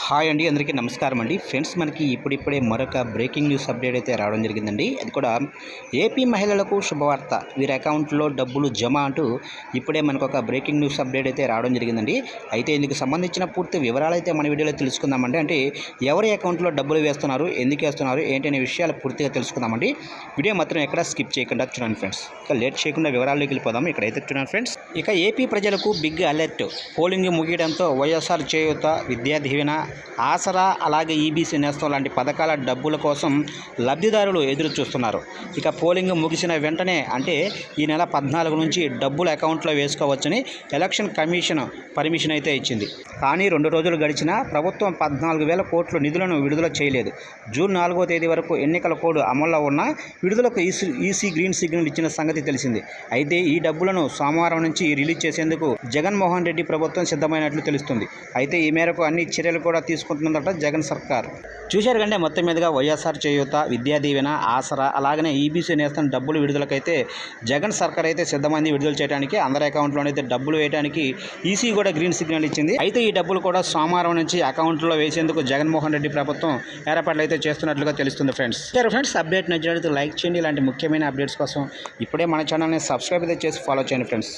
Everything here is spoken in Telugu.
హాయ్ అండి, అందరికీ నమస్కారం అండి. ఫ్రెండ్స్, మనకి ఇప్పుడిప్పుడే మరొక బ్రేకింగ్ న్యూస్ అప్డేట్ అయితే రావడం జరిగిందండి. అది కూడా ఏపీ మహిళలకు శుభవార్త, వీరి అకౌంట్లో డబ్బులు జమ అంటూ ఇప్పుడే మనకు ఒక బ్రేకింగ్ న్యూస్ అప్డేట్ అయితే రావడం జరిగిందండి. అయితే ఇందుకు సంబంధించిన పూర్తి వివరాలు అయితే మన వీడియోలో తెలుసుకుందామండి. అంటే ఎవరి అకౌంట్లో డబ్బులు వేస్తున్నారు, ఎందుకు వేస్తున్నారు, ఏంటనే విషయాలు పూర్తిగా తెలుసుకుందామండి. వీడియో మాత్రం ఎక్కడ స్కిప్ చేయకుండా చూడండి ఫ్రెండ్స్. ఇక లేట్ చేయకుండా వివరాల్లోకి వెళ్ళిపోదాం. ఇక్కడైతే చూడండి ఫ్రెండ్స్. ఇక ఏపీ ప్రజలకు బిగ్ అలర్ట్. పోలింగ్ ముగియడంతో వైఎస్ఆర్ చేయూత, విద్యా దీవెన, ఆసరా, అలాగే ఈబీసీ నేస్తం లాంటి పథకాల డబ్బుల కోసం లబ్ధిదారులు ఎదురు చూస్తున్నారు. ఇక పోలింగ్ ముగిసిన వెంటనే అంటే ఈ నెల 14 నుంచి డబ్బులు అకౌంట్లో వేసుకోవచ్చని ఎలక్షన్ కమిషన్ పర్మిషన్ అయితే ఇచ్చింది. కానీ 2 రోజులు గడిచినా ప్రభుత్వం 14,000 కోట్ల నిధులను విడుదల చేయలేదు. జూన్ 4వ తేదీ వరకు ఎన్నికల కోడ్ అమల్లో ఉన్న విడుదలకు ఈసీ గ్రీన్ సిగ్నల్ ఇచ్చిన సంగతి తెలిసింది. అయితే ఈ డబ్బులను సోమవారం నుంచి రిలీజ్ చేసేందుకు జగన్మోహన్ రెడ్డి ప్రభుత్వం సిద్ధమైనట్లు తెలుస్తుంది. అయితే ఈ మేరకు అన్ని చర్యలు కూడా తీసుకుంటుందట జగన్ సర్కార్. చూశారు కంటే మొత్తం మీదుగా వైఎస్ఆర్ చేయూత, విద్యా దీవెన, ఆసరా, అలాగనే ఈబీసీ నేస్తం డబ్బులు విడుదలకైతే జగన్ సర్కార్ అయితే సిద్ధమైంది. విడుదల చేయడానికి అందరి అకౌంట్లోనైతే డబ్బులు వేయడానికి ఈసీ కూడా గ్రీన్ సిగ్నల్ ఇచ్చింది. అయితే ఈ డబ్బులు కూడా సోమవారం నుంచి అకౌంట్లో వేసేందుకు జగన్మోహన్ రెడ్డి ప్రభుత్వం ఏర్పాట్లు అయితే చేస్తున్నట్లుగా తెలుస్తుంది ఫ్రెండ్స్. ఫ్రెండ్స్, అప్డేట్ నచ్చినట్లయితే లైక్ చేయండి. ఇలాంటి ముఖ్యమైన అప్డేట్స్ కోసం ఇప్పుడే మన ఛానల్ని సబ్స్క్రైబ్ అయితే చేసి ఫాలో చేయండి ఫ్రెండ్స్.